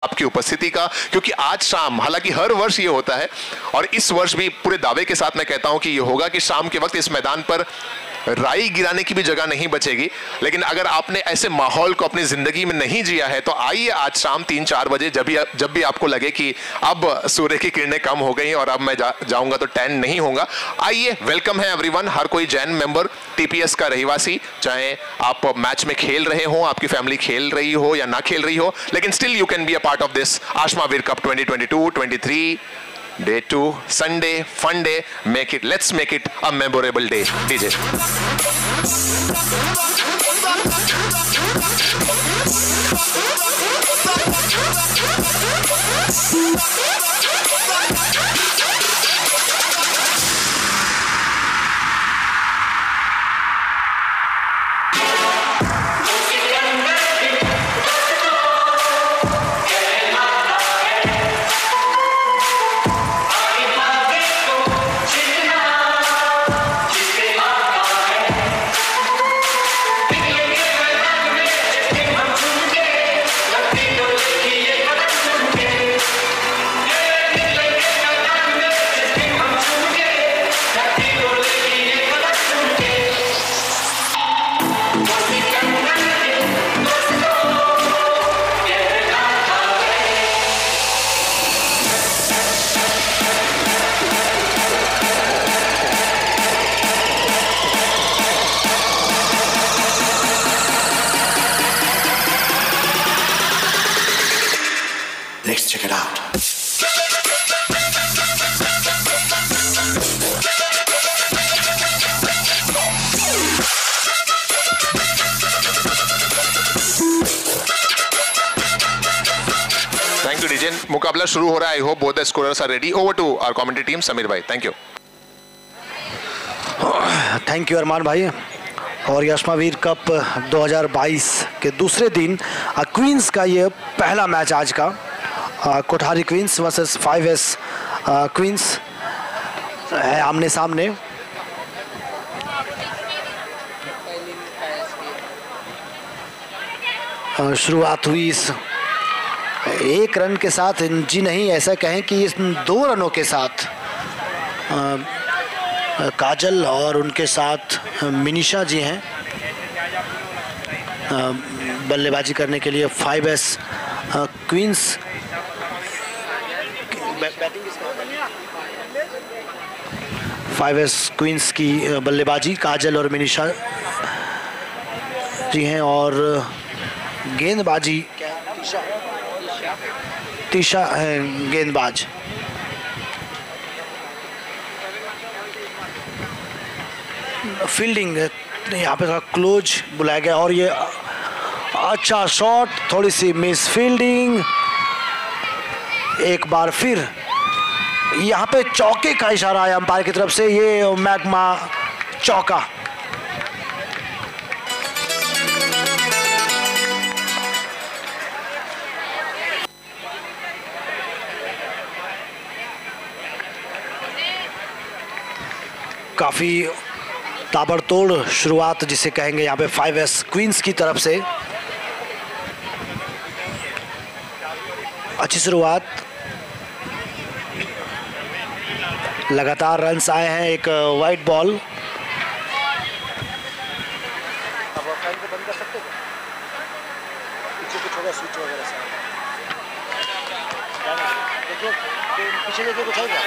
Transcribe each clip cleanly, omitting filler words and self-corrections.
आपकी उपस्थिति का, क्योंकि आज शाम, हालांकि हर वर्ष ये होता है और इस वर्ष भी पूरे दावे के साथ मैं कहता हूं कि ये होगा कि शाम के वक्त इस मैदान पर राई गिराने की भी जगह नहीं बचेगी। लेकिन अगर आपने ऐसे माहौल को अपनी जिंदगी में नहीं जिया है तो आइए आज शाम 3-4 बजे, जब भी आपको लगे कि अब सूर्य की किरणें कम हो गई और अब मैं जाऊंगा तो टैन नहीं होगा, आइए। वेलकम है एवरीवन। हर कोई जैन मेंबर, टीपीएस का रहीवासी, चाहे आप मैच में खेल रहे हो, आपकी फैमिली खेल रही हो या ना खेल रही हो, लेकिन still you can be a part of this Ashma Veer cup 2022-23 Day 2, Sunday, fun day. Let's make it a memorable day. DJ. Let's check it out. Thank you, DJ. मुकाबला शुरू हो रहा है. I hope both the scorers are ready. Over to our commentary team, Samir bhai. Thank you. Thank you Armaan भाई। और आशमा वीर cup 2022 के दूसरे दिन क्वींस का ये पहला मैच आज का, Kothari queen's versus 5S queen's है आमने सामने। शुरुआत हुई इस एक रन के साथ, जी नहीं ऐसा कहें कि इस 2 रनों के साथ काजल और उनके साथ मिनिशा जी हैं बल्लेबाजी करने के लिए। 5S क्वींस 5S क्वींस की बल्लेबाजी काजल और मिनिशा जी हैं और गेंदबाजी तीशा है गेंदबाज। फील्डिंग यहाँ पे थोड़ा क्लोज बुलाया गया और ये अच्छा शॉट, थोड़ी सी मिस फील्डिंग। एक बार फिर यहाँ पे चौके का इशारा आया अंपायर की तरफ से, ये मैग्मा चौका। काफी ताबड़तोड़ शुरुआत जिसे कहेंगे यहाँ पे 5S क्वींस की तरफ से। अच्छी शुरुआत, लगातार रन्स आए हैं। एक वाइट बॉल, पीछे देखिए कुछ है क्या?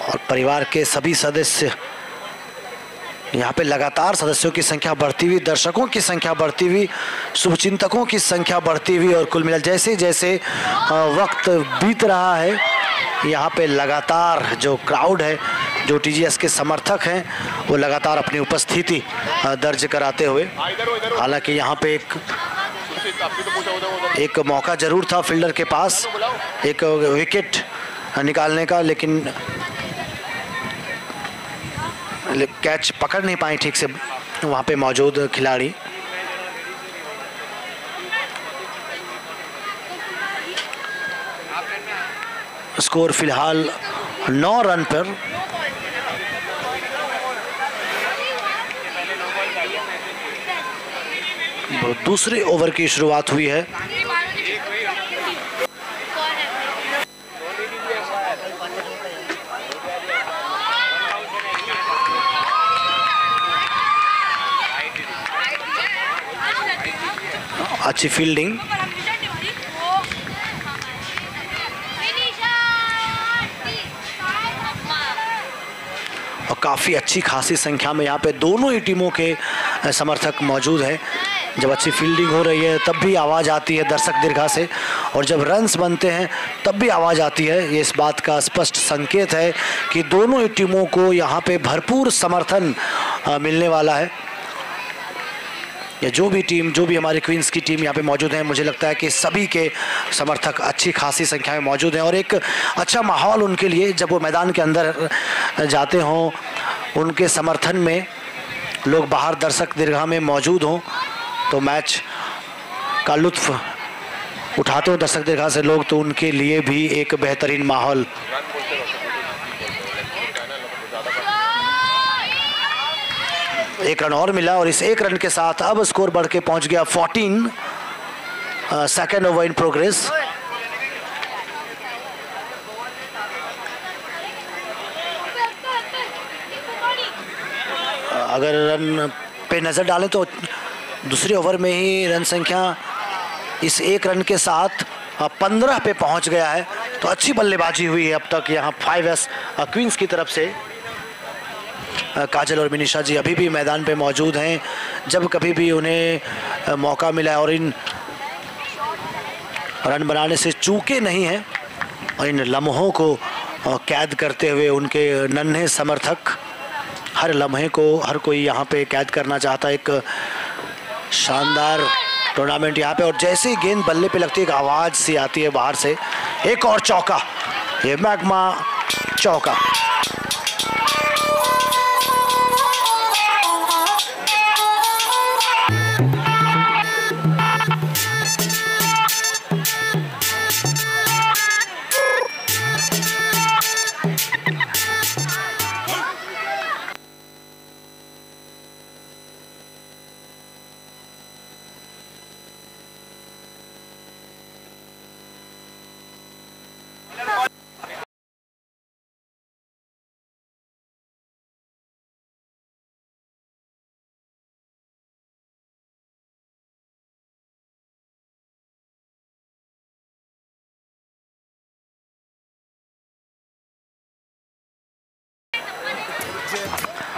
और परिवार के सभी सदस्य यहाँ पे लगातार सदस्यों की संख्या बढ़ती हुई, दर्शकों की संख्या बढ़ती हुई, शुभचिंतकों की संख्या बढ़ती हुई और कुल मिलाकर जैसे जैसे वक्त बीत रहा है यहाँ पे लगातार जो क्राउड है, जो टीजीएस के समर्थक हैं, वो लगातार अपनी उपस्थिति दर्ज कराते हुए। हालांकि यहाँ पे एक मौका जरूर था फील्डर के पास एक विकेट निकालने का, लेकिन कैच पकड़ नहीं पाए ठीक से वहाँ पे मौजूद खिलाड़ी। स्कोर फिलहाल 9 रन पर। दूसरे ओवर की शुरुआत हुई है। अच्छी फील्डिंग और काफ़ी अच्छी खासी संख्या में यहाँ पे दोनों ही टीमों के समर्थक मौजूद हैं। जब अच्छी फील्डिंग हो रही है तब भी आवाज़ आती है दर्शक दीर्घा से, और जब रन्स बनते हैं तब भी आवाज़ आती है। ये इस बात का स्पष्ट संकेत है कि दोनों ही टीमों को यहाँ पे भरपूर समर्थन मिलने वाला है। या जो भी हमारी क्वींस की टीम यहाँ पे मौजूद है, मुझे लगता है कि सभी के समर्थक अच्छी खासी संख्या में मौजूद हैं और एक अच्छा माहौल उनके लिए जब वो मैदान के अंदर जाते हों, उनके समर्थन में लोग बाहर दर्शक दीर्घा में मौजूद हों तो मैच का लुत्फ उठाते हो दर्शक दीर्घा से लोग, तो उनके लिए भी एक बेहतरीन माहौल। एक रन और मिला और इस एक रन के साथ अब स्कोर बढ़ के पहुंच गया 14। Second over in progress. अगर रन पे नजर डालें तो दूसरे ओवर में ही रन संख्या इस एक रन के साथ 15 पे पहुंच गया है। तो अच्छी बल्लेबाजी हुई है अब तक यहाँ 5S क्वींस की तरफ से। काजल और मिनिशा जी अभी भी मैदान पे मौजूद हैं। जब कभी भी उन्हें मौका मिला और इन रन बनाने से चूके नहीं हैं और इन लम्हों को कैद करते हुए उनके नन्हे समर्थक हर लम्हे को हर कोई यहाँ पे कैद करना चाहता है। एक शानदार टूर्नामेंट यहाँ पे, और जैसे ही गेंद बल्ले पे लगती है एक आवाज़ सी आती है बाहर से, एक और चौका, ये मैग्मा चौका।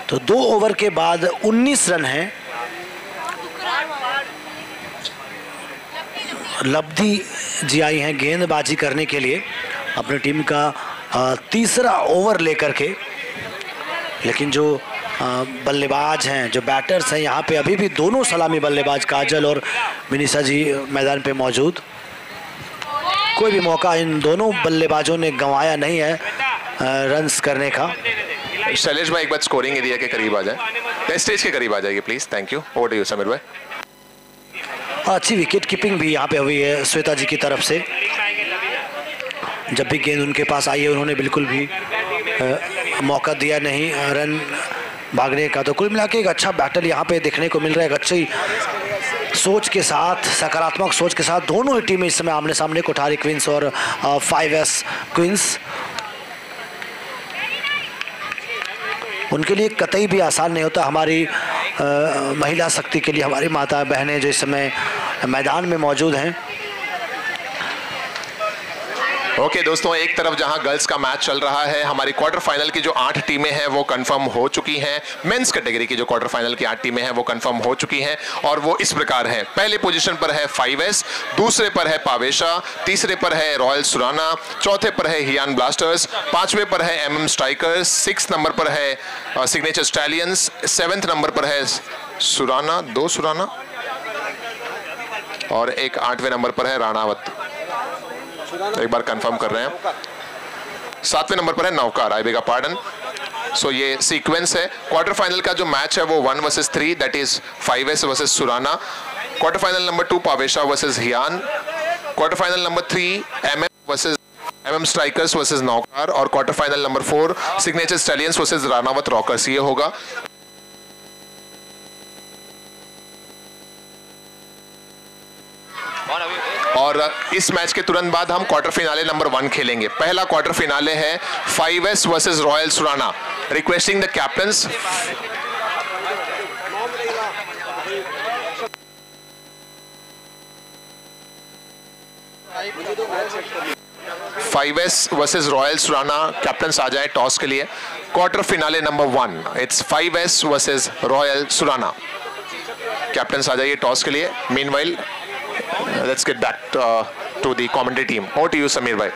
तो 2 ओवर के बाद 19 रन हैं। लब्धि जी आई हैं गेंदबाजी करने के लिए अपनी टीम का तीसरा ओवर लेकर के, लेकिन जो बल्लेबाज हैं, जो बैटर्स हैं यहाँ पे अभी भी दोनों सलामी बल्लेबाज काजल और मिनिशा जी मैदान पे मौजूद। कोई भी मौका इन दोनों बल्लेबाजों ने गंवाया नहीं है रन्स करने का। शैलेश भाई एक बार स्कोरिंग एरिया के करीब आ जाए, स्टेज के करीब आ जाइए please. Thank you. Over to you Sameer भाई। अच्छी विकेट कीपिंग भी यहाँ पे हुई है श्वेता जी की तरफ से। जब भी गेंद उनके पास आई है उन्होंने बिल्कुल भी मौका दिया नहीं रन भागने का। तो कुल मिला के एक अच्छा बैटल यहाँ पे देखने को मिल रहा है। एक अच्छी सोच के साथ, सकारात्मक सोच के साथ दोनों ही टीमें इस समय आमने सामने, कोठारी क्वींस और 5S क्वींस। उनके लिए कतई भी आसान नहीं होता। हमारी महिला शक्ति के लिए हमारी माता बहनें जो इस समय मैदान में मौजूद हैं। ओके दोस्तों, एक तरफ जहां गर्ल्स का मैच चल रहा है, हमारी क्वार्टर फाइनल की जो 8 टीमें हैं वो कंफर्म हो चुकी हैं। मेंस कैटेगरी की जो क्वार्टर फाइनल की 8 टीमें हैं वो कंफर्म हो चुकी हैं और वो इस प्रकार हैं। पहले पोजीशन पर है 5S, दूसरे पर है पावेशा, तीसरे पर है रॉयल सुराना, चौथे पर है हियान ब्लास्टर्स, 5वें पर है MM स्ट्राइकर्स, 6 नंबर पर है सिग्नेचर स्टैलियंस, 7th नंबर पर है सुराना, 2 सुराना, और एक 8वें नंबर पर है राणावत। एक बार कंफर्म कर रहे हैं। 7वें नंबर पर है नौकार, आई बेग पार्डन। सो ये सीक्वेंस है। क्वार्टर फाइनल का जो मैच है वो 1 versus 3, that is 5S versus Surana. Quarter final number 2 पावेशा वर्सेस हियान। Quarter final number 3 MM versus MM strikers versus नौकार। और quarter final number 4 signature stallions versus Ranawat rockers, ये होगा। और इस मैच के तुरंत बाद हम क्वार्टर फिनाले नंबर 1 खेलेंगे। पहला क्वार्टर फिनाले है 5S versus royal Surana. Requesting the captains. Five S versus royal Surana, captains आ जाए टॉस के लिए। Quarter finale number 1, it's 5S versus royal Surana. Captains आ जाइए टॉस के लिए। Meanwhile let's get back to the commentary team. Over to you Sameer भाई।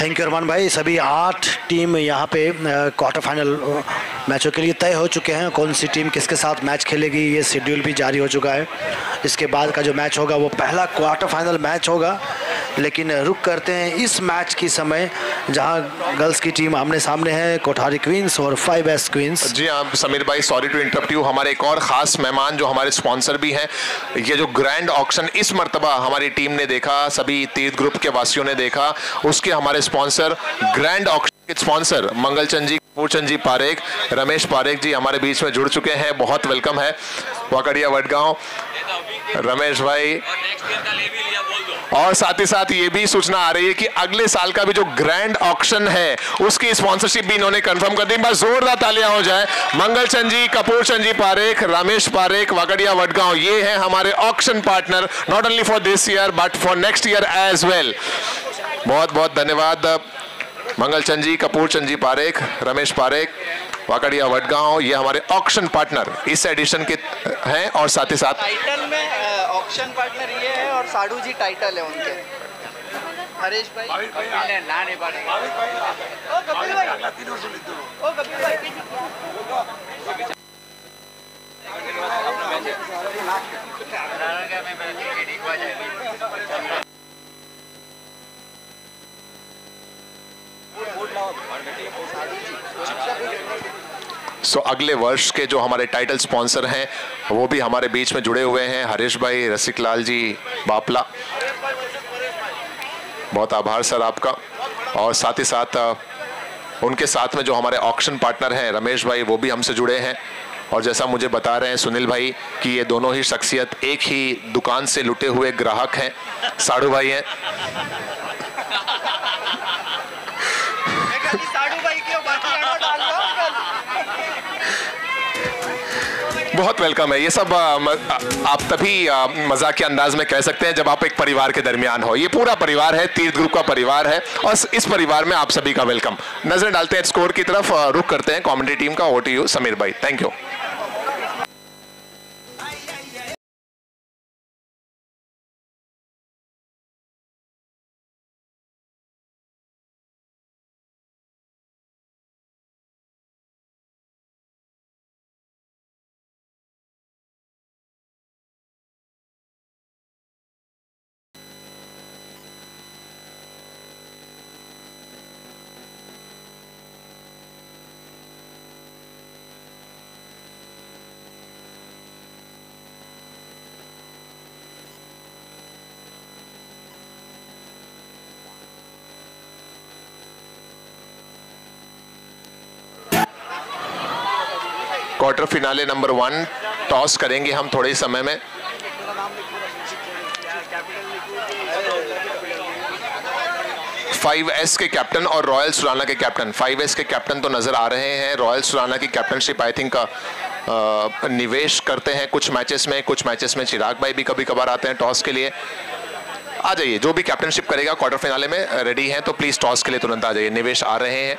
Thank you Armaan भाई। सभी 8 टीम यहाँ पे क्वार्टर फाइनल मैचों के लिए तय हो चुके हैं। कौन सी टीम किसके साथ मैच खेलेगी ये शेड्यूल भी जारी हो चुका है। इसके बाद का जो मैच होगा वो पहला क्वार्टर फाइनल मैच होगा। लेकिन रुक करते हैं इस मैच की समय जहां गर्ल्स की टीम आमने सामने है, कोठारी क्वींस और 5S क्वींस। जी हाँ समीर भाई, सॉरी टू इंटरप्ट यू। हमारे एक और खास मेहमान जो हमारे स्पॉन्सर भी हैं, ये जो ग्रैंड ऑक्शन इस मर्तबा हमारी टीम ने देखा, सभी तीर्थ ग्रुप के वासियों ने देखा, उसके हमारे स्पॉन्सर ग्रैंड ऑक्शन के स्पॉन्सर मंगलचंद जी, कपूरचंद जी पारेख, रमेश पारेख जी हमारे बीच में जुड़ चुके हैं। बहुत वेलकम है। वाकड़िया वडगांव रमेश भाई। और साथ ही साथ ये भी सूचना आ रही है कि अगले साल का भी जो ग्रैंड ऑक्शन है उसकी स्पॉन्सरशिप भी इन्होंने कंफर्म कर दी। बस जोरदार तालियां हो जाए। मंगलचंद जी, कपूरचंद जी पारेख, रमेश पारेख, वाकड़िया वडगांव, ये है हमारे auction partner, not only for this year but for next year as well. बहुत बहुत धन्यवाद मंगलचंद जी, कपूरचंद जी पारेख, रमेश पारेख, वाकड़िया वडगांव, ये हमारे ऑक्शन पार्टनर इस एडिशन के हैं। और साथ ही साथ टाइटल में ऑक्शन पार्टनर ये है और साडू जी टाइटल है उनके। हरीश भाई ओ कपिल भाई सो अगले वर्ष के जो हमारे टाइटल स्पॉन्सर हैं वो भी हमारे बीच में जुड़े हुए हैं। हरीश भाई, रसिकलाल जी बापला, बहुत आभार सर आपका। और साथ ही साथ उनके साथ में जो हमारे ऑक्शन पार्टनर हैं रमेश भाई, वो भी हमसे जुड़े हैं। और जैसा मुझे बता रहे हैं सुनील भाई कि ये दोनों ही शख्सियत एक ही दुकान से लुटे हुए ग्राहक हैं, साड़ू भाई हैं। बहुत वेलकम है। ये सब आप तभी मजाक के अंदाज में कह सकते हैं जब आप एक परिवार के दरमियान हो। ये पूरा परिवार है, तीर्थ ग्रुप का परिवार है और इस परिवार में आप सभी का वेलकम। नजर डालते हैं स्कोर की तरफ, रुक करते हैं कमेंट्री टीम का। ओवर टू यू समीर भाई। Thank you. Quarter finale number 1 toss करेंगे हम थोड़े ही समय में। फाइव एस के कैप्टन और रॉयल सुराना के कैप्टन। 5S के कैप्टन तो नजर आ रहे हैं। रॉयल सुराना की कैप्टनशिप आई थिंक निवेश करते हैं कुछ मैचेस में चिराग भाई भी कभी कभार आते हैं टॉस के लिए। आ जाइए, जो भी कैप्टनशिप करेगा क्वार्टर फिनाले में रेडी हैं तो प्लीज टॉस के लिए तुरंत आ जाइए। निवेश आ रहे हैं।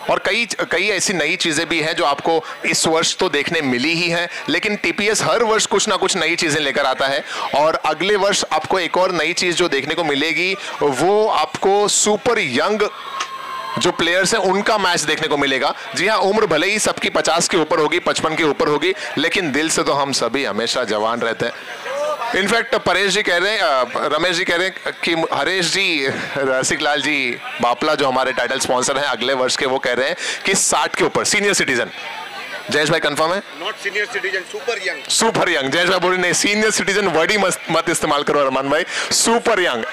और कई ऐसी नई चीजें भी हैं जो आपको इस वर्ष तो देखने मिली ही हैं, लेकिन टीपीएस हर वर्ष कुछ ना कुछ नई चीजें लेकर आता है। और अगले वर्ष आपको एक और नई चीज जो देखने को मिलेगी वो आपको सुपर यंग जो प्लेयर्स हैं उनका मैच देखने को मिलेगा। जी हाँ, उम्र भले ही सबकी 50 के ऊपर होगी, 55 के ऊपर होगी, लेकिन दिल से तो हम सभी हमेशा जवान रहते हैं। इनफैक्ट परेश जी कह रहे हैं, रमेश जी कह रहे हैं कि हरेश जी, रसिक लाल जी बापला जो हमारे टाइटल स्पॉन्सर हैं अगले वर्ष के, वो कह रहे हैं कि 60 के ऊपर सीनियर सिटीजन। जयेश भाई कंफर्म है? Not senior citizen, super young. Super young. Jayesh भाई बोले नहीं, सीनियर सिटीजन वर्ड ही मत इस्तेमाल करो अरमान भाई, सुपर यंग।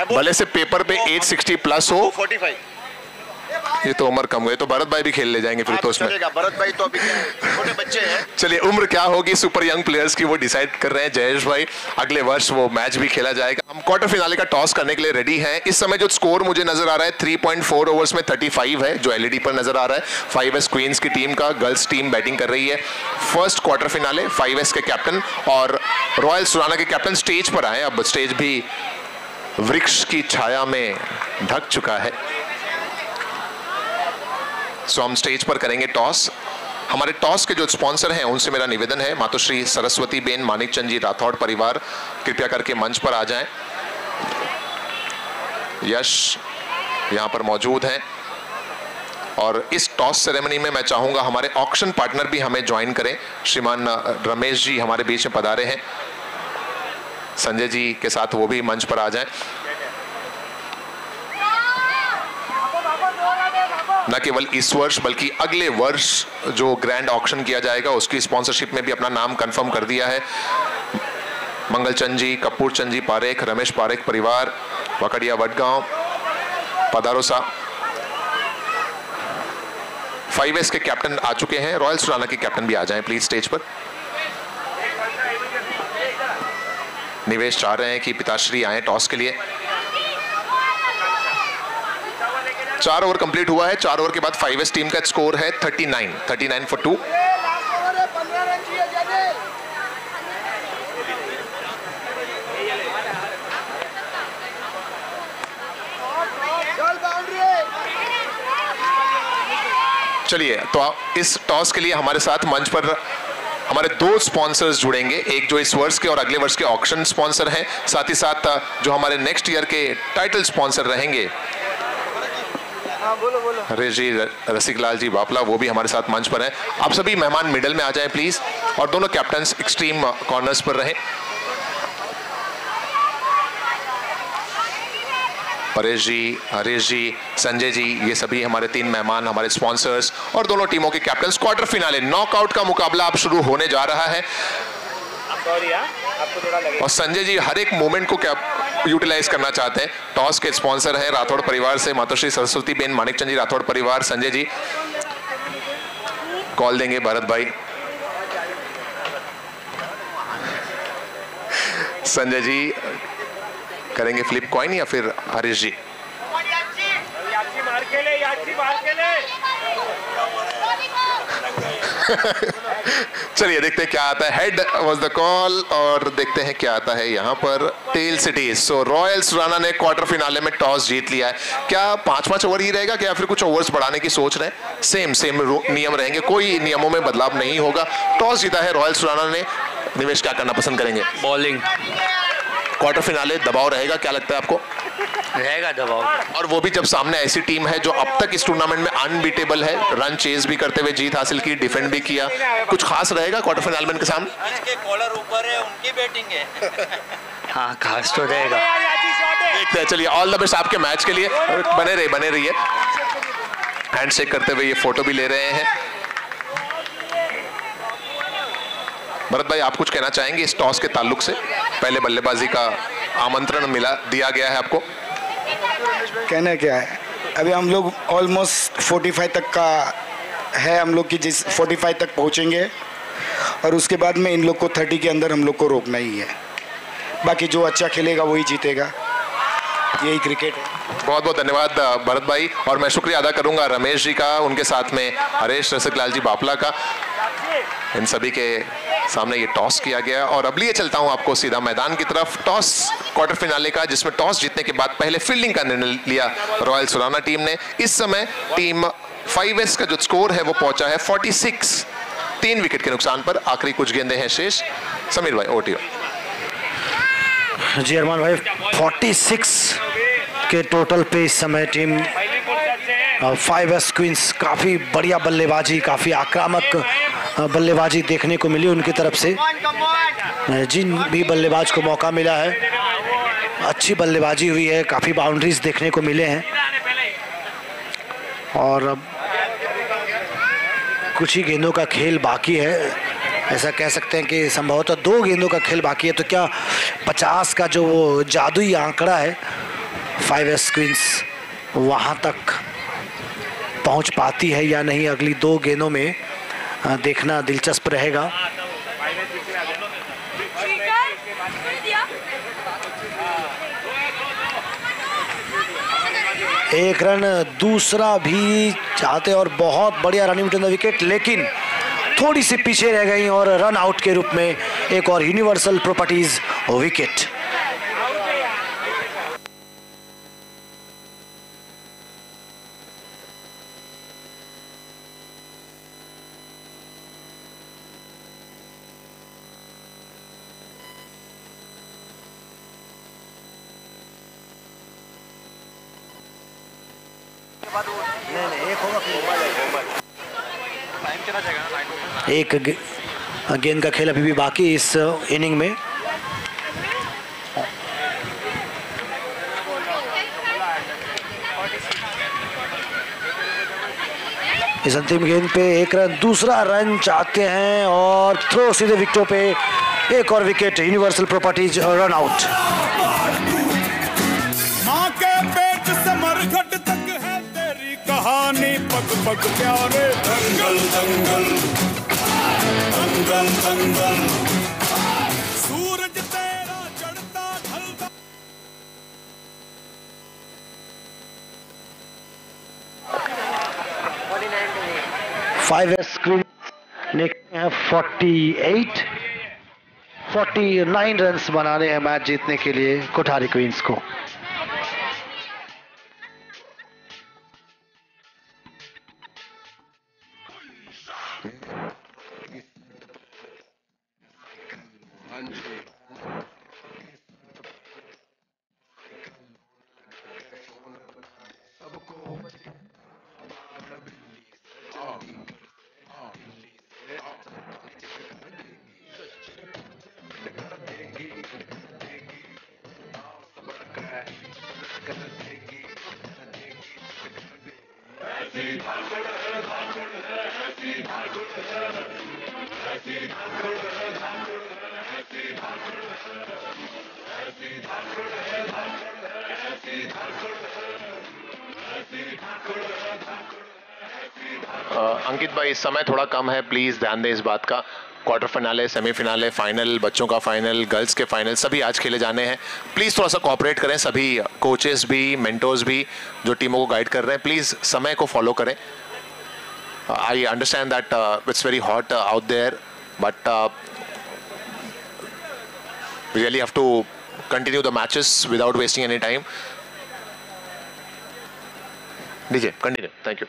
भले से पेपर पे 860 प्लस हो। 45। ये तो उम्र कम गई, तो भरत भाई भी खेल ले जाएंगे फिर तो उसमें। भरत भाई तो अभी छोटे बच्चे हैं। चलिए, उम्र क्या होगी सुपर यंग प्लेयर्स की वो डिसाइड कर रहे हैं जयेश भाई। अगले वर्ष वो मैच भी खेला जाएगा। हम क्वार्टर फिनाले का टॉस करने के लिए रेडी हैं। इस समय जो स्कोर मुझे नजर आ रहा है 3.4 ओवर्स में 35 है, जो एलईडी पर नजर आ रहा है। 5S क्वींस की टीम का गर्ल्स टीम बैटिंग कर रही है। फर्स्ट क्वार्टर फिनाले 5S के कैप्टन और रॉयल सुराना के कैप्टन स्टेज पर आए। अब स्टेज भी वृक्ष की छाया में ढक चुका है। सो हम स्टेज पर करेंगे टॉस। हमारे टॉस के जो स्पॉन्सर हैं उनसे मेरा निवेदन है, मातोश्री सरस्वती बेन मानिकचंद जी राठौड़ परिवार कृपया करके मंच पर आ जाएं। यश यहां पर मौजूद हैं और इस टॉस सेरेमनी में मैं चाहूंगा हमारे ऑक्शन पार्टनर भी हमें ज्वाइन करें। श्रीमान रमेश जी हमारे बीच में पधारे हैं, संजय जी के साथ वो भी मंच पर आ जाएं। न केवल इस वर्ष बल्कि अगले वर्ष जो ग्रैंड ऑक्शन किया जाएगा उसकी स्पॉन्सरशिप में भी अपना नाम कंफर्म कर दिया है। मंगलचंद जी, कपूर चंद जी पारेख, रमेश पारेख परिवार, वकड़िया वडगांव, पदारोसा। 5S के कैप्टन आ चुके हैं। रॉयल सुराना के कैप्टन भी आ जाएं प्लीज स्टेज पर। निवेश चाह रहे हैं कि पिताश्री आए टॉस के लिए। 4 ओवर कंप्लीट हुआ है। 4 ओवर के बाद 5S टीम का स्कोर है 39 फॉर 2। चलिए, तो इस टॉस के लिए हमारे साथ मंच पर हमारे 2 स्पॉन्सर्स जुड़ेंगे, एक जो इस वर्ष के और अगले वर्ष के ऑक्शन स्पॉन्सर हैं, साथ ही साथ जो हमारे नेक्स्ट ईयर के टाइटल स्पॉन्सर रहेंगे हरेश जी, रसिक लाल जी बापला, वो भी हमारे साथ मंच पर हैं। आप सभी मेहमान मिडल में आ जाएं प्लीज और दोनों कैप्टन्स एक्सट्रीम कॉर्नर्स पर रहें। परेश जी, हरीश जी, संजय जी, ये सभी हमारे 3 मेहमान, हमारे स्पॉन्सर्स और दोनों टीमों के कैप्टन्स। क्वार्टर फिनाले नॉकआउट का मुकाबला अब शुरू होने जा रहा है और संजय जी हर एक मोमेंट को क्या यूटिलाइज करना चाहते हैं। टॉस के स्पॉन्सर हैं राठौड़ परिवार से मातोश्री सरस्वती बेन मानिकचंद जी राठौड़ परिवार। संजय जी कॉल देंगे भरत भाई। संजय जी करेंगे फ्लिप कॉइन या फिर हरीश जी? चलिए देखते हैं क्या आता है। हेड वाज द कॉल और देखते हैं क्या आता है यहाँ पर। Tail cities. So royal Surana ने क्वार्टर फिनाले में टॉस जीत लिया है। क्या 5-5 ओवर ही रहेगा क्या फिर कुछ ओवर्स बढ़ाने की सोच रहे हैं? सेम नियम रहेंगे, कोई नियमों में बदलाव नहीं होगा। टॉस जीता है रॉयल सुराना ने। निवेश क्या करना पसंद करेंगे? बॉलिंग। क्वार्टर फिनाले दबाव रहेगा, क्या लगता है आपको? रहेगा दबाव, और वो भी जब सामने ऐसी टीम है जो अब तक इस टूर्नामेंट में अनबीटेबल है, रन चेज भी करते हुए जीत हासिल की, डिफेंड भी किया। कुछ खास रहेगा क्वार्टर फाइनल में इनके सामने? इसके कॉलर ऊपर है, उनकी बैटिंग है। हाँ खास तो रहेगा। देखते हैं। चलिए ऑल द बेस्ट आपके मैच के लिए। बने रहिए। हैंडशेक करते हुए ये फोटो भी ले रहे हैं। भरत भाई आप कुछ कहना चाहेंगे इस टॉस के ताल्लुक से? पहले बल्लेबाजी का आमंत्रण दिया गया है आपको। कहना क्या है, अभी हम लोग ऑलमोस्ट 45 तक का है हम लोग की, जिस 45 तक पहुंचेंगे और उसके बाद में इन लोग को 30 के अंदर हम लोग को रोकना ही है। बाकी जो अच्छा खेलेगा वही जीतेगा, यही क्रिकेट है। बहुत बहुत धन्यवाद भरत भाई, और मैं शुक्रिया अदा करूंगा रमेश जी का, उनके साथ में हरेश, रसिक लाल जी बापला का। इन सभी के सामने ये टॉस किया गया और अब लिए चलता हूं आपको सीधा मैदान की तरफ। टॉस क्वार्टर फिनाले का, जिसमें टॉस जीतने के बाद पहले फील्डिंग का निर्णय लिया रॉयल सुराना टीम ने। इस समय टीम 5S का जो स्कोर है वो पहुंचा है 46, 3 विकेट के नुकसान पर। आखिरी कुछ गेंदें हैं शेष। समीर भाई ओवर टू यू। जी अरमान भाई, 46 के टोटल पे इस समय टीम 5S क्वींस, काफ़ी बढ़िया बल्लेबाजी, काफ़ी आक्रामक बल्लेबाजी देखने को मिली उनकी तरफ से। जिन भी बल्लेबाज को मौका मिला है अच्छी बल्लेबाजी हुई है, काफ़ी बाउंड्रीज देखने को मिले हैं। और अब कुछ ही गेंदों का खेल बाकी है, ऐसा कह सकते हैं कि संभवतः 2 गेंदों का खेल बाकी है। तो क्या 50 का जो वो जादुई आंकड़ा है 5S क्वींस वहाँ तक पहुँच पाती है या नहीं, अगली 2 गेंदों में देखना दिलचस्प रहेगा। एक रन दूसरा भी चाहते और बहुत बढ़िया रनिंग टू द विकेट, लेकिन थोड़ी सी पीछे रह गई और रन आउट के रूप में एक और यूनिवर्सल प्रॉपर्टीज विकेट। एक गेंद का खेल अभी भी बाकी इस इनिंग में। इस अंतिम गेंद पे एक रन दूसरा रन चाहते हैं और थ्रो सीधे विकेटों पे, एक और wicket, universal properties run out. माँ के पेट से मरघट तक है तेरी कहानी, पग पग प्यारे दंगल दंगल दंगल दंगल, सूरज तेरा चढ़ता ढलता। 5S क्वींस ने 49 रन्स बनाने हैं मैच जीतने के लिए कोठारी क्वींस को। अंकित भाई इस समय थोड़ा कम है, प्लीज ध्यान दें इस बात का। क्वार्टर फाइनल, सेमीफिनाले, फाइनल, बच्चों का फाइनल, गर्ल्स के फाइनल सभी आज खेले जाने हैं। प्लीज थोड़ा सा कोऑपरेट करें, सभी कोचेस भी, मेंटोर्स भी जो टीमों को गाइड कर रहे हैं, प्लीज समय को फॉलो करें। I understand that it's very hot out there, but we really have to continue the matches without wasting any time. DJ, continue. Thank you.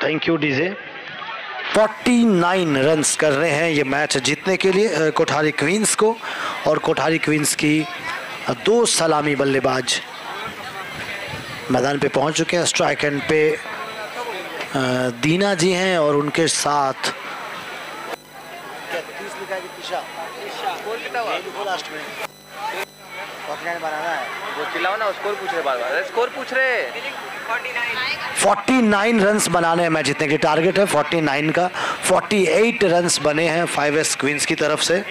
Thank you DJ. 49 runs कर रहे हैं ये मैच जीतने के लिए कोठारी क्वींस को, और कोठारी क्वींस की 2 सलामी बल्लेबाज मैदान पे पहुंच चुके हैं। स्ट्राइक एंड पे दीना जी हैं और उनके साथ स्कोर पूछ रहे बार-बार, स्कोर पूछ रहे। 49 रन्स बनाने हैं मैच जीतने की टारगेट है 49 का। 48 रन्स बने हैं 5S क्वींस की तरफ से।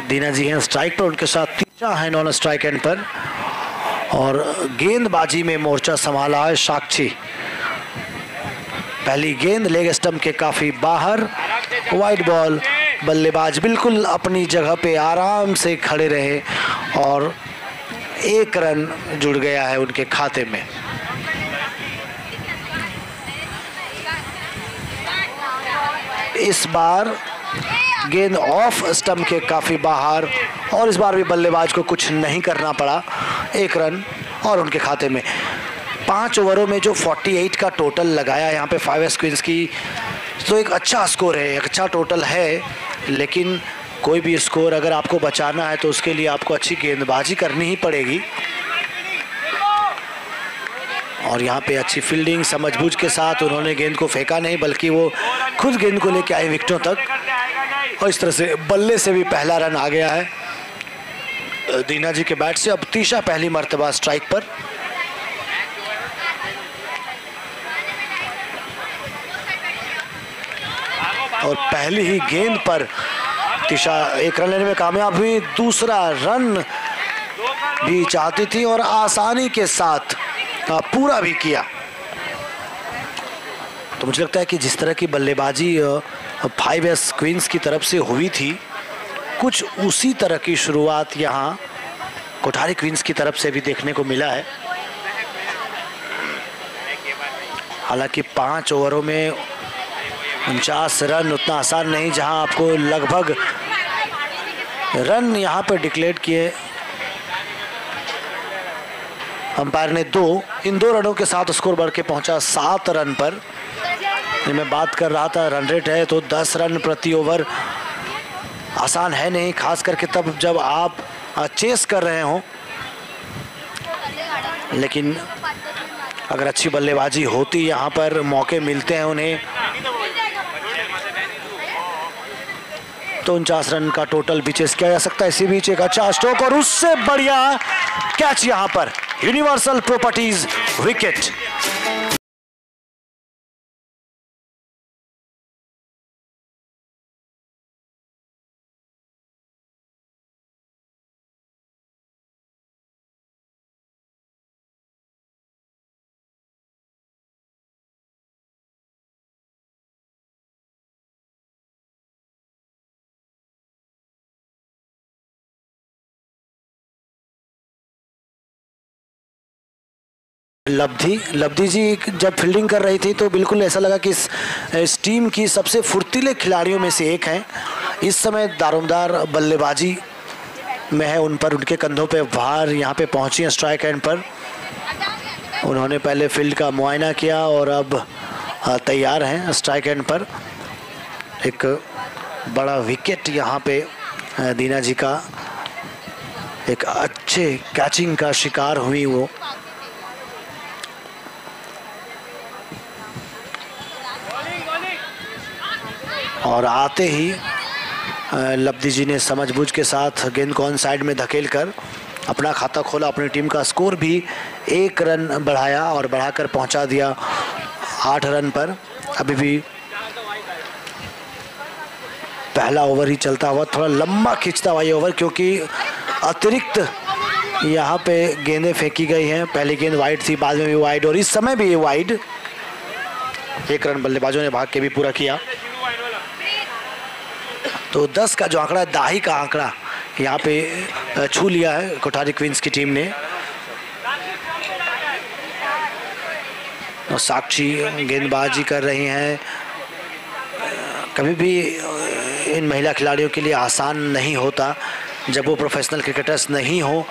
दीना जी हैं स्ट्राइक पर, उनके साथ तीसरा है नॉन स्ट्राइक एंड पर, और गेंदबाजी में मोर्चा संभाला है साक्षी। पहली गेंद लेग स्टंप के काफी बाहर, वाइड बॉल। बल्लेबाज बिल्कुल अपनी जगह पे आराम से खड़े रहे और 1 रन जुड़ गया है उनके खाते में। इस बार गेंद ऑफ स्टंप के काफी बाहर, और इस बार भी बल्लेबाज को कुछ नहीं करना पड़ा। 1 रन और उनके खाते में। 5 ओवरों में जो 48 का टोटल लगाया यहाँ पे 5S क्वींस की, तो एक अच्छा स्कोर है, एक अच्छा टोटल है। लेकिन कोई भी स्कोर अगर आपको बचाना है तो उसके लिए आपको अच्छी गेंदबाजी करनी ही पड़ेगी। और यहाँ पे अच्छी फील्डिंग समझबूझ के साथ उन्होंने गेंद को फेंका नहीं, बल्कि वो खुद गेंद को लेके आए विकेटों तक, और इस तरह से बल्ले से भी पहला रन आ गया है दीना जी के बैट से। अब तीशा पहली मर्तबा स्ट्राइक पर। और पहली ही गेंद पर तीशा 1 रन लेने में कामयाब हुई। दूसरा रन भी चाहती थी और आसानी के साथ पूरा भी किया। तो मुझे लगता है कि जिस तरह की बल्लेबाजी 5S क्वींस की तरफ से हुई थी, कुछ उसी तरह की शुरुआत यहाँ कोठारी क्वींस की तरफ से भी देखने को मिला है। हालांकि 5 ओवरों में 49 रन उतना आसान नहीं, जहां आपको लगभग रन यहां पर डिक्लेयर किए अंपायर ने 2। इन 2 रनों के साथ स्कोर बढ़ के पहुंचा 7 रन पर। मैं बात कर रहा था रन रेट है तो 10 रन प्रति ओवर आसान है नहीं, खास करके तब जब आप चेस कर रहे हो। लेकिन अगर अच्छी बल्लेबाजी होती, यहाँ पर मौके मिलते हैं उन्हें, तो 49 रन का टोटल भी चेस किया जा सकता है। इसी बीच एक अच्छा स्ट्रोक और उससे बढ़िया कैच यहाँ पर, यूनिवर्सल प्रॉपर्टीज विकेट। लब्धि जी जब फील्डिंग कर रही थी तो बिल्कुल ऐसा लगा कि इस टीम की सबसे फुर्तीले खिलाड़ियों में से एक हैं। इस समय दारोमदार बल्लेबाजी में है, उन पर उनके कंधों पे भार यहाँ पे पहुँची हैं स्ट्राइक एंड पर। उन्होंने पहले फील्ड का मुआयना किया और अब तैयार हैं स्ट्राइक एंड पर। एक बड़ा विकेट यहाँ पे दीना जी का, एक अच्छे कैचिंग का शिकार हुई वो। और आते ही लब्धि जी ने समझबूझ के साथ गेंद को ऑन साइड में धकेल कर अपना खाता खोला, अपनी टीम का स्कोर भी 1 रन बढ़ाया और बढ़ाकर पहुंचा दिया 8 रन पर। अभी भी पहला ओवर ही चलता हुआ, थोड़ा लंबा खींचता हुआ ये ओवर, क्योंकि अतिरिक्त यहाँ पे गेंदें फेंकी गई हैं। पहली गेंद वाइड थी, बाद में भी वाइड और इस समय भी ये वाइड। 1 रन बल्लेबाजों ने भाग के भी पूरा किया। तो 10 का जो आंकड़ा है, दाही का आंकड़ा यहाँ पे छू लिया है कोठारी क्वींस की टीम ने। और साक्षी गेंदबाजी कर रही हैं। कभी भी इन महिला खिलाड़ियों के लिए आसान नहीं होता जब वो प्रोफेशनल क्रिकेटर्स नहीं हो,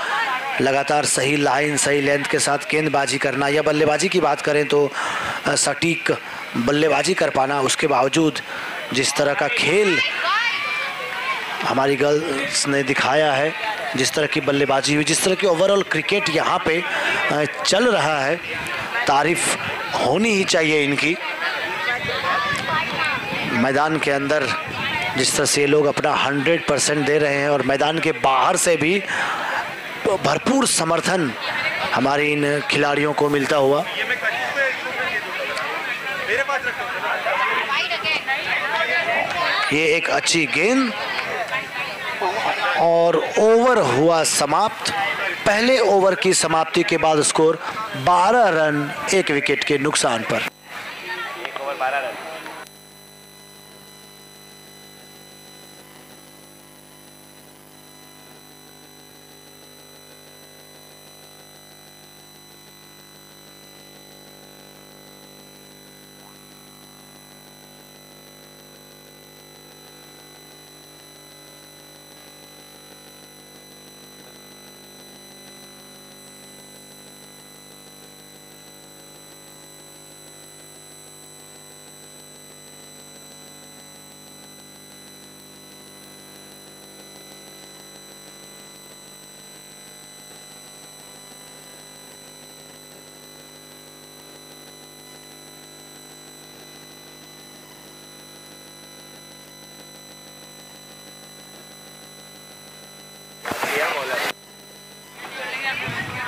लगातार सही लाइन सही लेंथ के साथ गेंदबाजी करना या बल्लेबाजी की बात करें तो सटीक बल्लेबाजी कर पाना, उसके बावजूद जिस तरह का खेल हमारी गर्ल्स ने दिखाया है, जिस तरह की बल्लेबाजी हुई, जिस तरह की ओवरऑल क्रिकेट यहाँ पे चल रहा है, तारीफ होनी ही चाहिए इनकी। मैदान के अंदर जिस तरह से ये लोग अपना 100% दे रहे हैं और मैदान के बाहर से भी भरपूर समर्थन हमारे इन खिलाड़ियों को मिलता हुआ। ये एक अच्छी गेंद और ओवर हुआ समाप्त। पहले ओवर की समाप्ति के बाद स्कोर 12 रन 1 विकेट के नुकसान पर।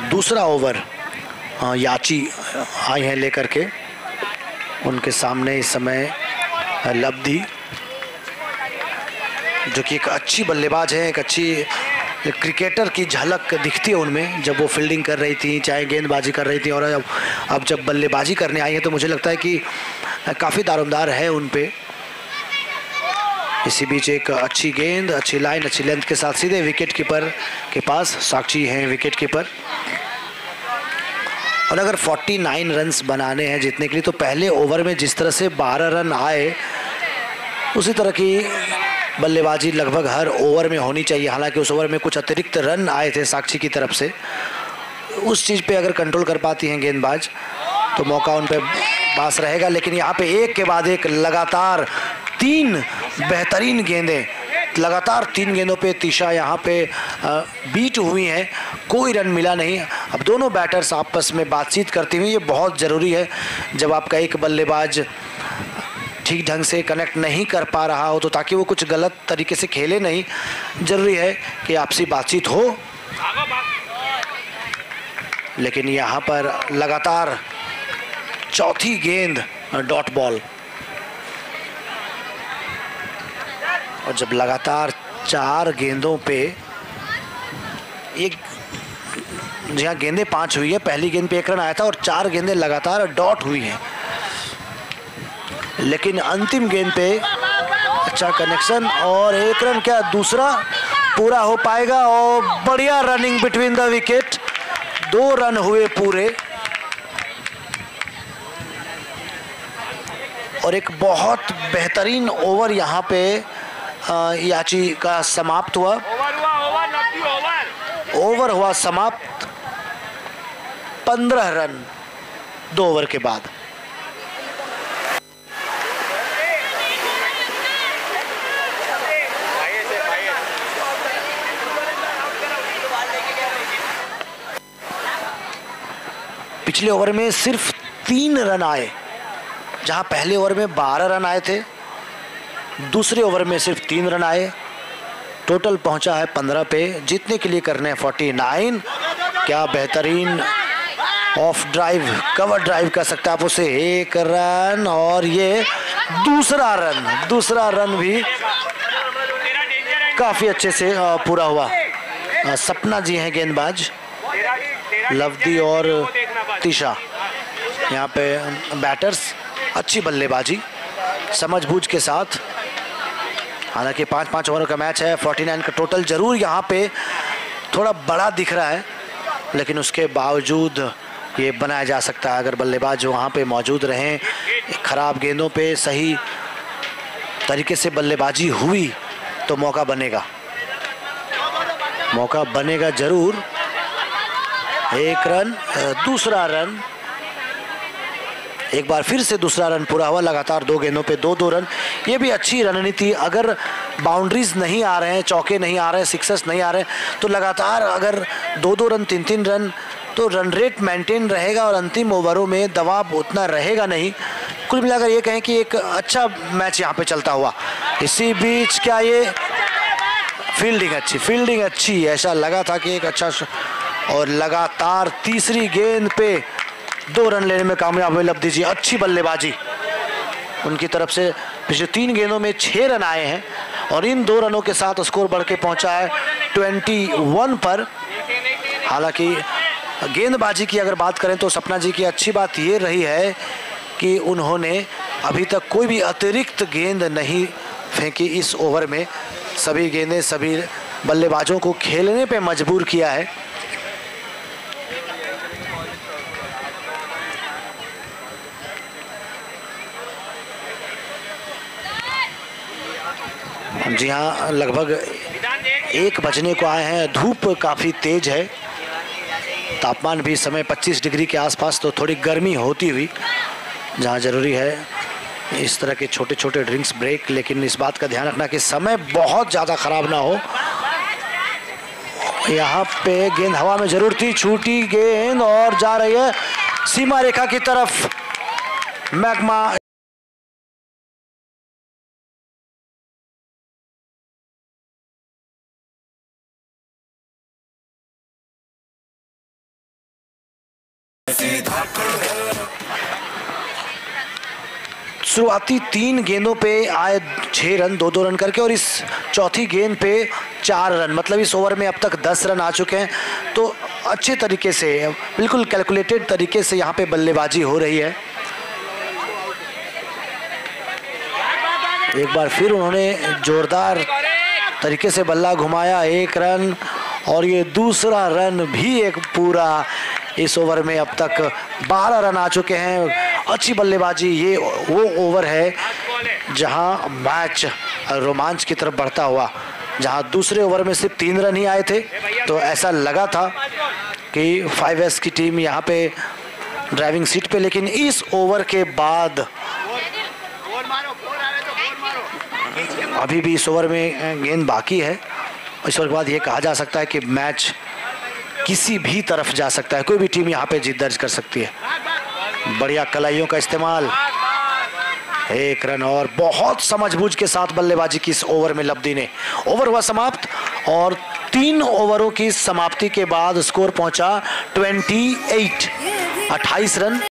दूसरा ओवर याची आई हैं लेकर के, उनके सामने इस समय लब्धि जो कि एक अच्छी बल्लेबाज है, एक अच्छी क्रिकेटर की झलक दिखती है उनमें जब वो फील्डिंग कर रही थी, चाहे गेंदबाजी कर रही थी, और अब जब बल्लेबाजी करने आई है तो मुझे लगता है कि काफ़ी दारोमदार है उन पे। इसी बीच एक अच्छी गेंद, अच्छी लाइन, अच्छी लेंथ के साथ सीधे विकेट कीपर के पास। साक्षी हैं विकेट कीपर। और अगर 49 रन्स बनाने हैं जीतने के लिए तो पहले ओवर में जिस तरह से 12 रन आए उसी तरह की बल्लेबाजी लगभग हर ओवर में होनी चाहिए। हालांकि उस ओवर में कुछ अतिरिक्त रन आए थे साक्षी की तरफ से, उस चीज़ पे अगर कंट्रोल कर पाती हैं गेंदबाज तो मौका उन पे पास रहेगा। लेकिन यहाँ पे एक के बाद एक लगातार 3 बेहतरीन गेंदें, लगातार 3 गेंदों पे तीशा यहाँ पे बीट हुई हैं, कोई रन मिला नहीं। अब दोनों बैटर्स आपस में बातचीत करती हुई, ये बहुत ज़रूरी है जब आपका एक बल्लेबाज ठीक ढंग से कनेक्ट नहीं कर पा रहा हो तो ताकि वो कुछ गलत तरीके से खेले नहीं, ज़रूरी है कि आपसी बातचीत हो। लेकिन यहाँ पर लगातार चौथी गेंद डॉट बॉल, और जब लगातार 4 गेंदों पे एक, जहाँ गेंदें 5 हुई है, पहली गेंद पे 1 रन आया था और 4 गेंदें लगातार डॉट हुई हैं, लेकिन अंतिम गेंद पे अच्छा कनेक्शन और 1 रन क्या दूसरा पूरा हो पाएगा। और बढ़िया running between the wicket, 2 run हुए पूरे और एक बहुत बेहतरीन ओवर यहाँ पे याची का समाप्त हुआ। ओवर हुआ समाप्त 15 रन 2 ओवर के बाद। पिछले ओवर में सिर्फ 3 रन आए, जहां पहले ओवर में 12 रन आए थे, दूसरे ओवर में सिर्फ 3 रन आए। टोटल पहुंचा है 15 पे, जीतने के लिए करने 49। क्या बेहतरीन ऑफ ड्राइव, कवर ड्राइव कर सकते आप उसे, 1 रन और ये दूसरा रन भी काफ़ी अच्छे से पूरा हुआ। सपना जी हैं गेंदबाज, लवदी और तीशा यहाँ पे बैटर्स। अच्छी बल्लेबाजी समझबूझ के साथ, हालांकि 5-5 ओवर का मैच है, 49 का टोटल जरूर यहाँ पे थोड़ा बड़ा दिख रहा है, लेकिन उसके बावजूद ये बनाया जा सकता है अगर बल्लेबाज वहाँ पे मौजूद रहें। ख़राब गेंदों पे सही तरीके से बल्लेबाजी हुई तो मौका बनेगा ज़रूर। एक रन, दूसरा रन, एक बार फिर से दूसरा रन पूरा हुआ। लगातार 2 गेंदों पे 2-2 रन, ये भी अच्छी रणनीति। अगर बाउंड्रीज नहीं आ रहे हैं, चौके नहीं आ रहे हैं, सिक्सर्स नहीं आ रहे हैं, तो लगातार अगर 2-2 रन 3-3 रन तो रन रेट मेंटेन रहेगा और अंतिम ओवरों में दबाव उतना रहेगा नहीं। कुल मिलाकर ये कहें कि एक अच्छा मैच यहाँ पे चलता हुआ। इसी बीच क्या ये फील्डिंग अच्छी, ऐसा लगा था कि एक अच्छा, और लगातार तीसरी गेंद पे 2 रन लेने में कामयाब हुए लब्धी जी। अच्छी बल्लेबाजी उनकी तरफ से। पिछले 3 गेंदों में 6 रन आए हैं और इन 2 रनों के साथ स्कोर बढ़ के पहुंचा है 21 पर। हालांकि गेंदबाजी की अगर बात करें तो सपना जी की अच्छी बात ये रही है कि उन्होंने अभी तक कोई भी अतिरिक्त गेंद नहीं फेंकी इस ओवर में। सभी गेंदें सभी बल्लेबाजों को खेलने पे मजबूर किया है। जी हाँ, लगभग 1 बजने को आए हैं। धूप काफ़ी तेज है, तापमान भी इस समय 25 डिग्री के आसपास, तो थोड़ी गर्मी होती हुई जहाँ ज़रूरी है इस तरह के छोटे छोटे ड्रिंक्स ब्रेक, लेकिन इस बात का ध्यान रखना कि समय बहुत ज़्यादा ख़राब ना हो। यहाँ पे गेंद हवा में जरूर थी, छूटी गेंद और जा रही है सीमा रेखा की तरफ। मैग्मा शुरुआती 3 गेंदों पे आए 6 रन, 2-2 रन करके, और इस चौथी गेंद पे 4 रन, मतलब इस ओवर में अब तक 10 रन आ चुके हैं। तो अच्छे तरीके से, बिल्कुल कैलकुलेटेड तरीके से यहाँ पे बल्लेबाजी हो रही है। एक बार फिर उन्होंने जोरदार तरीके से बल्ला घुमाया, 1 रन, और ये दूसरा रन भी एक पूरा। इस ओवर में अब तक 12 रन आ चुके हैं। अच्छी बल्लेबाजी। ये वो ओवर है जहां मैच रोमांच की तरफ बढ़ता हुआ, जहां दूसरे ओवर में सिर्फ 3 रन ही आए थे, तो ऐसा लगा था कि 5S की टीम यहां पे ड्राइविंग सीट पे, लेकिन इस ओवर के बाद अभी भी इस ओवर में गेंद बाकी है। इस ओवर के बाद ये कहा जा सकता है कि मैच किसी भी तरफ जा सकता है, कोई भी टीम यहाँ पे जीत दर्ज कर सकती है। बढ़िया कलाइयों का इस्तेमाल, 1 रन, और बहुत समझबूझ के साथ बल्लेबाजी की इस ओवर में लब्धी ने। ओवर हुआ समाप्त और 3 ओवरों की समाप्ति के बाद स्कोर पहुंचा 28 रन।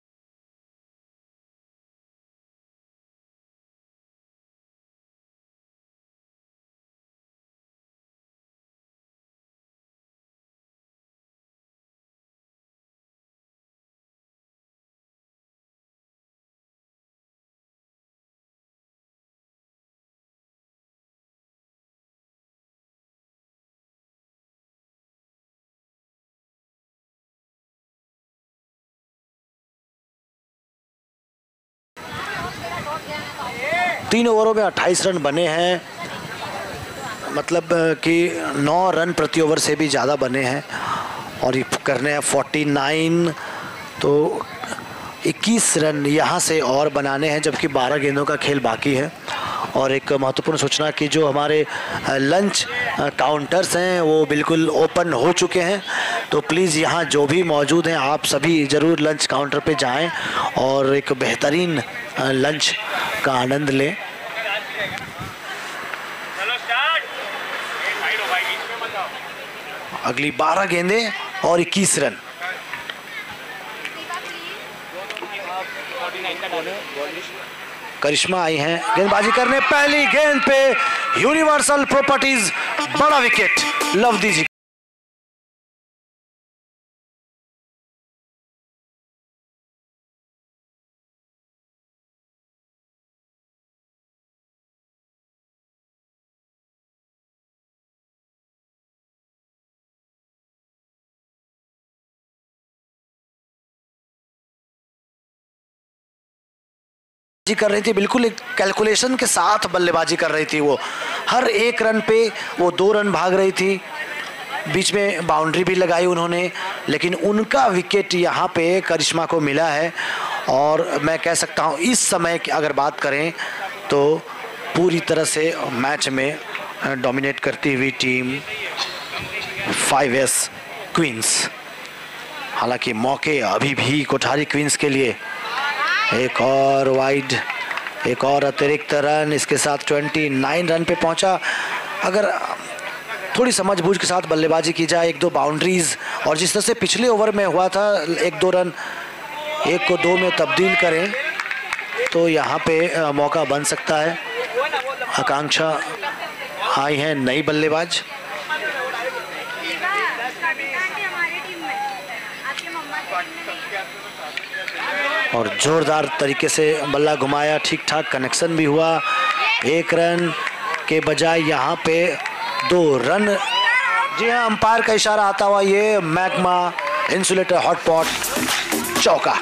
तीन ओवरों में 28 रन बने हैं, मतलब कि 9 रन प्रति ओवर से भी ज़्यादा बने हैं, और ये करने हैं 49, तो 21 रन यहाँ से और बनाने हैं, जबकि 12 गेंदों का खेल बाकी है। और एक महत्वपूर्ण सूचना कि जो हमारे लंच काउंटर्स हैं वो बिल्कुल ओपन हो चुके हैं, तो प्लीज़ यहाँ जो भी मौजूद हैं आप सभी ज़रूर लंच काउंटर पे जाएं और एक बेहतरीन लंच का आनंद लें। अगली 12 गेंदें और 21 रन। करिश्मा आई हैं गेंदबाजी करने, पहली गेंद पे यूनिवर्सल प्रॉपर्टीज बड़ा विकेट, लवदी जी। कर रही थी, बिल्कुल एक कैलकुलेशन के साथ बल्लेबाजी कर रही थी वो। हर एक रन पे वो 2 रन भाग रही थी। बीच में बाउंड्री भी लगाई उन्होंने, लेकिन उनका विकेट यहाँ पे करिश्मा को मिला है। और मैं कह सकता हूँ इस समय की अगर बात करें तो पूरी तरह से मैच में डोमिनेट करती हुई टीम 5S क्वींस। हालांकि मौके अभी भी कोठारी क्वींस के लिए। एक और वाइड, एक और अतिरिक्त रन, इसके साथ 29 रन पे पहुंचा। अगर थोड़ी समझबूझ के साथ बल्लेबाजी की जाए, 1-2 बाउंड्रीज, और जिस तरह से पिछले ओवर में हुआ था 1-2 रन 1 को 2 में तब्दील करें तो यहाँ पे मौका बन सकता है। आकांक्षा आई है नई बल्लेबाज। और जोरदार तरीके से बल्ला घुमाया, ठीक ठाक कनेक्शन भी हुआ। 1 रन के बजाय यहाँ पे 2 रन। जी हाँ, अंपायर का इशारा आता हुआ ये मैग्मा इंसुलेटर हॉटपॉट चौका।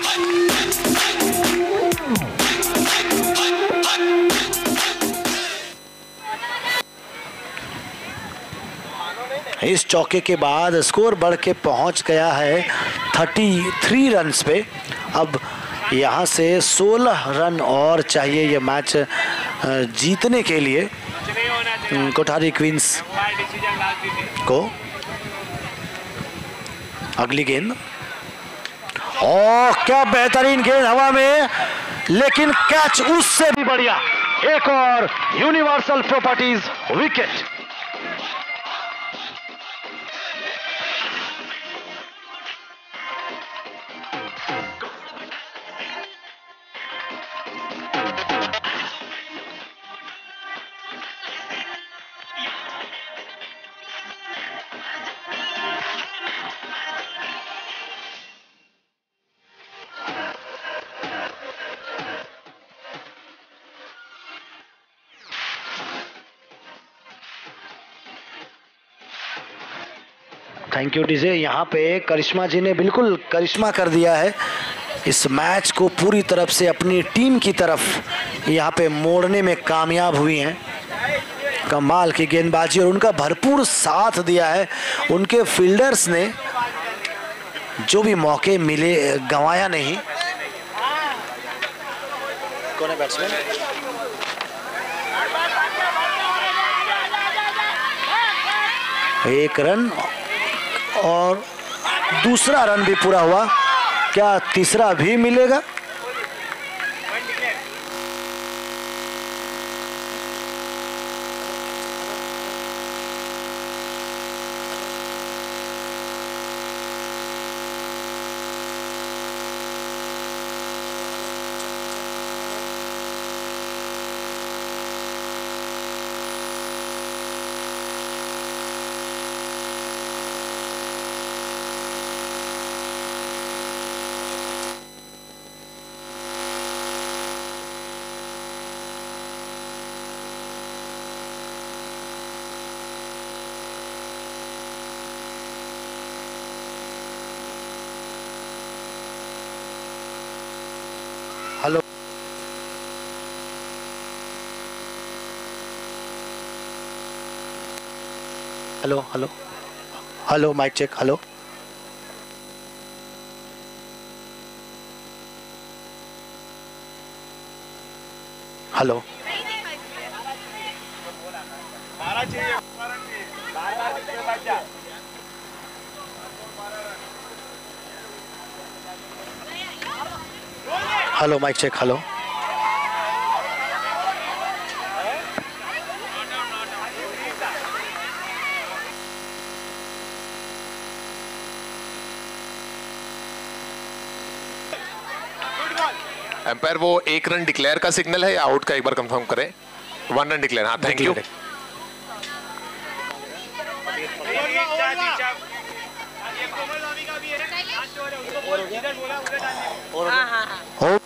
इस चौके के बाद स्कोर बढ़ के पहुंच गया है 33 रन्स पे। अब यहाँ से 16 रन और चाहिए ये मैच जीतने के लिए कोठारी क्वींस को। अगली गेंद, और क्या बेहतरीन गेंद हवा में, लेकिन कैच उससे भी बढ़िया। एक और universal properties wicket. Thank you DJ. यहाँ पे करिश्मा जी ने बिल्कुल करिश्मा कर दिया है। इस मैच को पूरी तरफ से अपनी टीम की तरफ यहाँ पे मोड़ने में कामयाब हुई हैं। कमाल की गेंदबाजी और उनका भरपूर साथ दिया है। उनके फील्डर्स ने जो भी मौके मिले गंवाया नहीं। कौन है बैट्समैन? एक रन और दूसरा रन भी पूरा हुआ। क्या तीसरा भी मिलेगा? Hello hello hello hello, mic check. Hello hello hello, mic check. Hello umpire वो 1 रन डिक्लेयर का सिग्नल है या आउट का, एक बार कंफर्म करें। 1 रन डिक्लेयर। हाँ, थैंक यू। हो